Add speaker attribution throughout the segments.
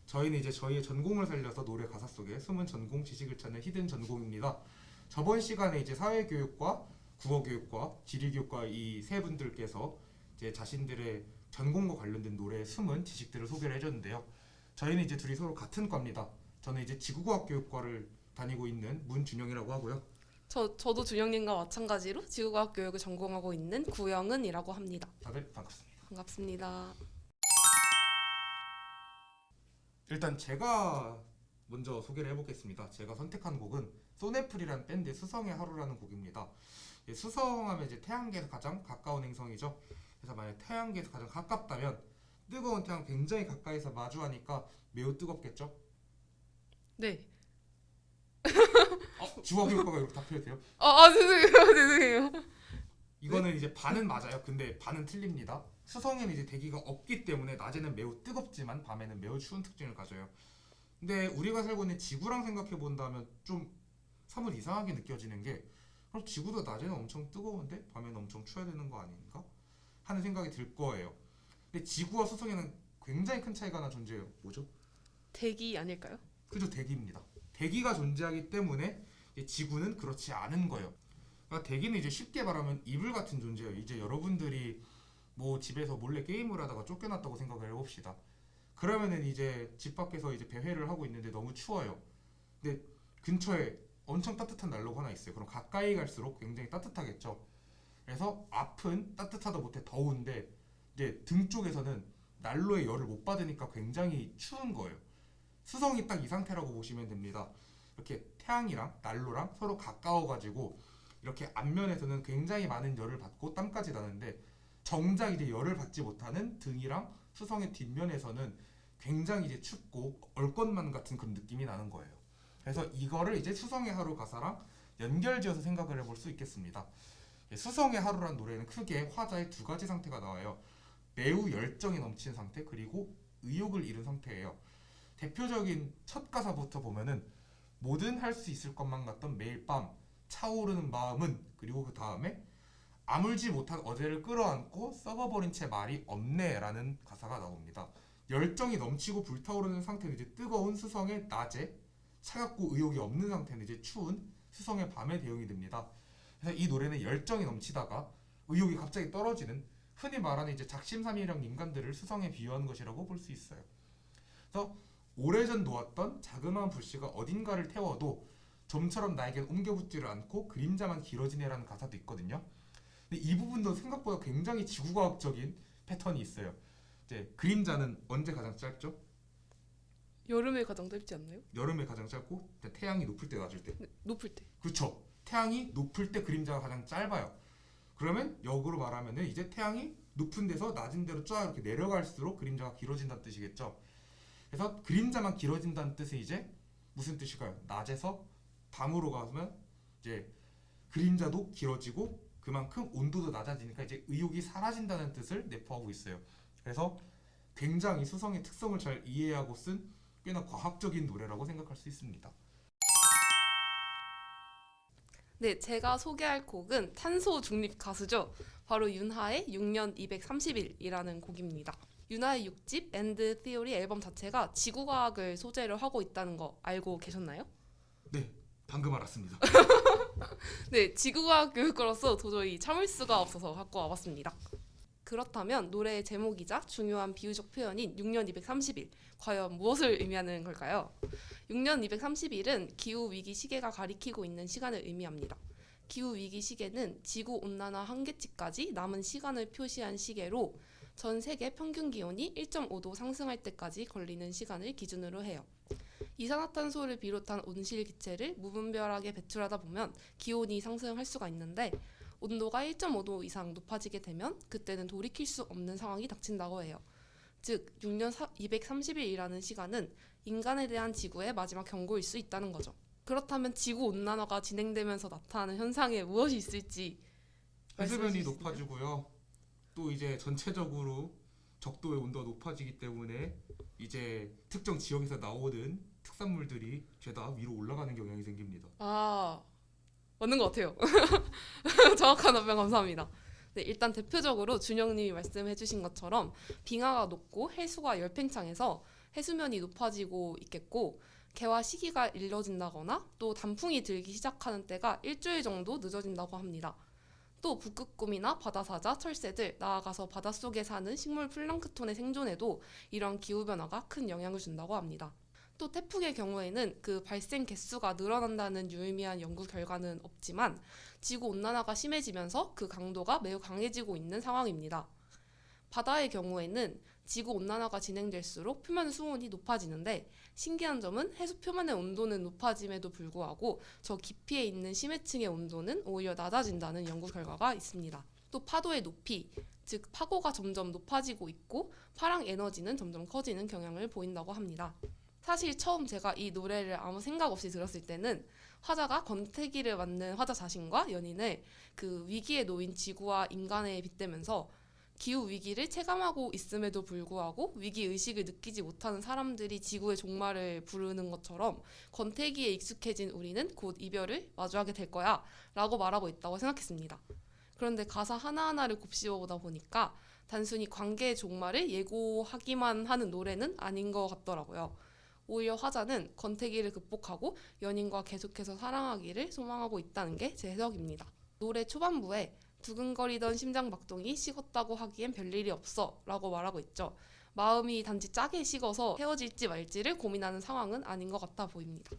Speaker 1: 저희는 이제 저희의 전공을 살려서 노래 가사 속에 숨은 전공 지식을 찾는 히든 전공입니다. 저번 시간에 이제 사회교육과 국어교육과 지리교육과 이 세 분들께서 이제 자신들의 전공과 관련된 노래의 숨은 지식들을 소개를 해줬는데요. 저희는 이제 둘이 서로 같은 과입니다. 저는 이제 지구과학교육과를 다니고 있는 문준영이라고 하고요.
Speaker 2: 저도 준영님과 마찬가지로 지구과학 교육을 전공하고 있는 구영은이라고 합니다.
Speaker 1: 다들 반갑습니다.
Speaker 2: 반갑습니다.
Speaker 1: 일단 제가 먼저 소개를 해보겠습니다. 제가 선택한 곡은 소네플이라는 밴드의 수성의 하루라는 곡입니다. 수성하면 이제 태양계에서 가장 가까운 행성이죠. 그래서 만약 태양계에서 가장 가깝다면 뜨거운 태양 굉장히 가까이서 마주하니까 매우 뜨겁겠죠?
Speaker 2: 네.
Speaker 1: 지구과학교육과가 이렇게 답해도 돼요?
Speaker 2: 죄송해요. 죄송해요.
Speaker 1: 이거는 이제 반은 맞아요. 근데 반은 틀립니다. 수성에는 이제 대기가 없기 때문에 낮에는 매우 뜨겁지만 밤에는 매우 추운 특징을 가져요. 근데 우리가 살고 있는 지구랑 생각해 본다면 좀 사뭇 이상하게 느껴지는 게 그럼 지구도 낮에는 엄청 뜨거운데 밤에는 엄청 추워야 되는 거 아닌가? 하는 생각이 들 거예요. 근데 지구와 수성에는 굉장히 큰 차이가 하나 존재해요. 뭐죠?
Speaker 2: 대기 아닐까요?
Speaker 1: 그죠, 대기입니다. 대기가 존재하기 때문에 이제 지구는 그렇지 않은 거예요. 그러니까 대기는 이제 쉽게 말하면 이불 같은 존재예요. 이제 여러분들이 뭐 집에서 몰래 게임을 하다가 쫓겨났다고 생각을 해봅시다. 그러면은 이제 집 밖에서 이제 배회를 하고 있는데 너무 추워요. 근데 근처에 엄청 따뜻한 난로가 하나 있어요. 그럼 가까이 갈수록 굉장히 따뜻하겠죠. 그래서 앞은 따뜻하다 못해 더운데 이제 등 쪽에서는 난로의 열을 못 받으니까 굉장히 추운 거예요. 수성이 딱 이 상태라고 보시면 됩니다. 이렇게 태양이랑 난로랑 서로 가까워가지고 이렇게 앞면에서는 굉장히 많은 열을 받고 땀까지 나는데 정작 이제 열을 받지 못하는 등이랑 수성의 뒷면에서는 굉장히 이제 춥고 얼것만 같은 그런 느낌이 나는 거예요. 그래서 이거를 이제 수성의 하루 가사랑 연결지어서 생각을 해볼 수 있겠습니다. 수성의 하루란 노래는 크게 화자의 두 가지 상태가 나와요. 매우 열정이 넘치는 상태 그리고 의욕을 잃은 상태예요. 대표적인 첫 가사부터 보면은 뭐든 할 수 있을 것만 같던 매일 밤 차오르는 마음은 그리고 그 다음에 아물지 못한 어제를 끌어안고 썩어버린 채 말이 없네 라는 가사가 나옵니다. 열정이 넘치고 불타오르는 상태는 이제 뜨거운 수성의 낮에 차갑고 의욕이 없는 상태는 이제 추운 수성의 밤에 대응이 됩니다. 그래서 이 노래는 열정이 넘치다가 의욕이 갑자기 떨어지는 흔히 말하는 이제 작심삼일형 인간들을 수성에 비유하는 것이라고 볼 수 있어요. 그래서 오래전 놓았던 자그마한 불씨가 어딘가를 태워도 좀처럼 나에겐 옮겨붙지를 않고 그림자만 길어지네라는 가사도 있거든요. 근데 이 부분도 생각보다 굉장히 지구과학적인 패턴이 있어요. 이제 그림자는 언제 가장 짧죠?
Speaker 2: 여름에 가장 짧지 않나요?
Speaker 1: 여름에 가장 짧고 태양이 높을 때 낮을 때.
Speaker 2: 네, 높을 때.
Speaker 1: 그렇죠. 태양이 높을 때 그림자가 가장 짧아요. 그러면 역으로 말하면은 이제 태양이 높은 데서 낮은 데로 쫙 이렇게 내려갈수록 그림자가 길어진다는 뜻이겠죠. 그래서 그림자만 길어진다는 뜻은 이제 무슨 뜻일까요? 낮에서 밤으로 가면 이제 그림자도 길어지고 그만큼 온도도 낮아지니까 이제 의욕이 사라진다는 뜻을 내포하고 있어요. 그래서 굉장히 수성의 특성을 잘 이해하고 쓴 꽤나 과학적인 노래라고 생각할 수 있습니다.
Speaker 2: 네, 제가 소개할 곡은 탄소 중립 가수죠. 바로 윤하의 6년 230일이라는 곡입니다. 윤하의 6집 엔드 티오리 앨범 자체가 지구과학을 소재로 하고 있다는 거 알고 계셨나요?
Speaker 1: 네, 방금 알았습니다.
Speaker 2: 네, 지구과학 교육과로서 도저히 참을 수가 없어서 갖고 와봤습니다. 그렇다면 노래의 제목이자 중요한 비유적 표현인 6년 230일, 과연 무엇을 의미하는 걸까요? 6년 230일은 기후위기 시계가 가리키고 있는 시간을 의미합니다. 기후위기 시계는 지구온난화 한계치까지 남은 시간을 표시한 시계로 전 세계 평균 기온이 1.5도 상승할 때까지 걸리는 시간을 기준으로 해요. 이산화탄소를 비롯한 온실기체를 무분별하게 배출하다 보면 기온이 상승할 수가 있는데 온도가 1.5도 이상 높아지게 되면 그때는 돌이킬 수 없는 상황이 닥친다고 해요. 즉 6년 230일이라는 시간은 인간에 대한 지구의 마지막 경고일 수 있다는 거죠. 그렇다면 지구온난화가 진행되면서 나타나는 현상에 무엇이 있을지
Speaker 1: 해수면이 높아지고요. 또 이제 전체적으로 적도의 온도가 높아지기 때문에 이제 특정 지역에서 나오는 특산물들이 죄다 위로 올라가는 경향이 생깁니다.
Speaker 2: 맞는 것 같아요. 정확한 답변 감사합니다. 네, 일단 대표적으로 준영님이 말씀해주신 것처럼 빙하가 녹고 해수가 열팽창해서 해수면이 높아지고 있겠고 개화 시기가 일러진다거나 또 단풍이 들기 시작하는 때가 일주일 정도 늦어진다고 합니다. 또 북극곰이나 바다사자, 철새들, 나아가서 바닷속에 사는 식물 플랑크톤의 생존에도 이런 기후변화가 큰 영향을 준다고 합니다. 또 태풍의 경우에는 그 발생 개수가 늘어난다는 유의미한 연구 결과는 없지만 지구온난화가 심해지면서 그 강도가 매우 강해지고 있는 상황입니다. 바다의 경우에는 지구온난화가 진행될수록 표면 수온이 높아지는데 신기한 점은 해수 표면의 온도는 높아짐에도 불구하고 저 깊이에 있는 심해층의 온도는 오히려 낮아진다는 연구 결과가 있습니다. 또 파도의 높이, 즉 파고가 점점 높아지고 있고 파랑 에너지는 점점 커지는 경향을 보인다고 합니다. 사실 처음 제가 이 노래를 아무 생각 없이 들었을 때는 화자가 권태기를 맞는 화자 자신과 연인을 그 위기에 놓인 지구와 인간에 빗대면서 기후 위기를 체감하고 있음에도 불구하고 위기 의식을 느끼지 못하는 사람들이 지구의 종말을 부르는 것처럼 권태기에 익숙해진 우리는 곧 이별을 마주하게 될 거야 라고 말하고 있다고 생각했습니다. 그런데 가사 하나하나를 곱씹어보다 보니까 단순히 관계의 종말을 예고하기만 하는 노래는 아닌 것 같더라고요. 오히려 화자는 권태기를 극복하고 연인과 계속해서 사랑하기를 소망하고 있다는 게 제 해석입니다. 노래 초반부에 두근거리던 심장박동이 식었다고 하기엔 별일이 없어 라고 말하고 있죠. 마음이 단지 짜게 식어서 헤어질지 말지를 고민하는 상황은 아닌 것 같아 보입니다.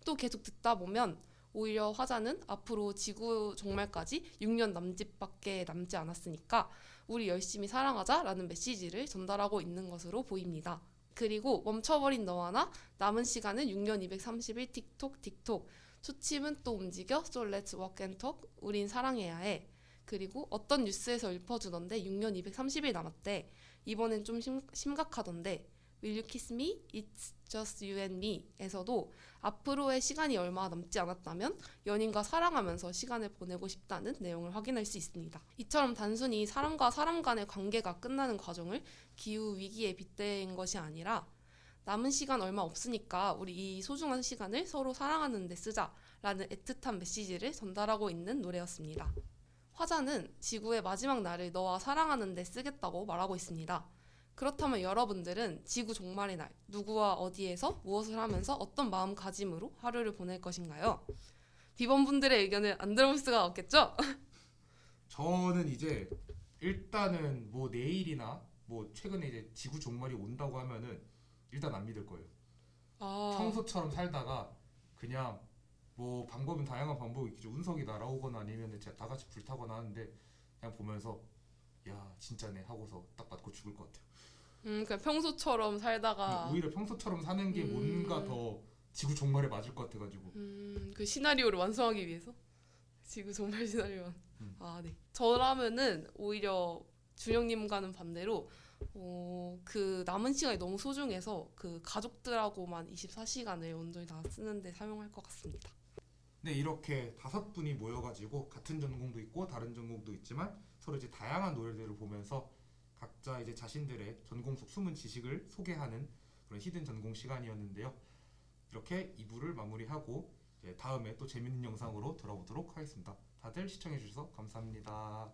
Speaker 2: 또 계속 듣다 보면 오히려 화자는 앞으로 지구 종말까지 6년 남짓밖에 남지 않았으니까 우리 열심히 사랑하자 라는 메시지를 전달하고 있는 것으로 보입니다. 그리고 멈춰버린 너와 나, 남은 시간은 6년 231 틱톡 틱톡, 초침은 또 움직여 so let's walk and talk, 우린 사랑해야 해. 그리고 어떤 뉴스에서 읊어주던데 6년 230일 남았대. 이번엔 좀 심각하던데 Will you kiss me? It's just you and me 에서도 앞으로의 시간이 얼마 남지 않았다면 연인과 사랑하면서 시간을 보내고 싶다는 내용을 확인할 수 있습니다. 이처럼 단순히 사람과 사람 간의 관계가 끝나는 과정을 기후 위기에 빗댄 것이 아니라 남은 시간 얼마 없으니까 우리 이 소중한 시간을 서로 사랑하는 데 쓰자라는 애틋한 메시지를 전달하고 있는 노래였습니다. 화자는 지구의 마지막 날을 너와 사랑하는 데 쓰겠다고 말하고 있습니다. 그렇다면 여러분들은 지구 종말의 날, 누구와 어디에서 무엇을 하면서 어떤 마음가짐으로 하루를 보낼 것인가요? 비번분들의 의견을 안 들어볼 수가 없겠죠?
Speaker 1: 저는 이제 일단은 뭐 내일이나 뭐 최근에 이제 지구 종말이 온다고 하면은 일단 안 믿을 거예요. 평소처럼 살다가 그냥 뭐 방법은 다양한 방법이 있겠죠. 운석이 날아오거나 아니면 다 같이 불타거나 하는데 그냥 보면서 야 진짜네 하고서 딱 맞고 죽을 것 같아요.
Speaker 2: 그냥 평소처럼 살다가
Speaker 1: 오히려 평소처럼 사는 게 뭔가 더 지구 종말에 맞을 것 같아가지고.
Speaker 2: 그 시나리오를 완성하기 위해서 지구 종말 시나리오. 네. 저라면은 오히려 준영님과는 반대로 그 남은 시간이 너무 소중해서 그 가족들하고만 24시간을 온전히 다 쓰는데 사용할 것 같습니다.
Speaker 1: 네, 이렇게 5분이 모여가지고 같은 전공도 있고 다른 전공도 있지만 서로 이제 다양한 노래들을 보면서 각자 이제 자신들의 전공 속 숨은 지식을 소개하는 그런 히든 전공 시간이었는데요. 이렇게 2부를 마무리하고 이제 다음에 또 재밌는 영상으로 돌아오도록 하겠습니다. 다들 시청해주셔서 감사합니다.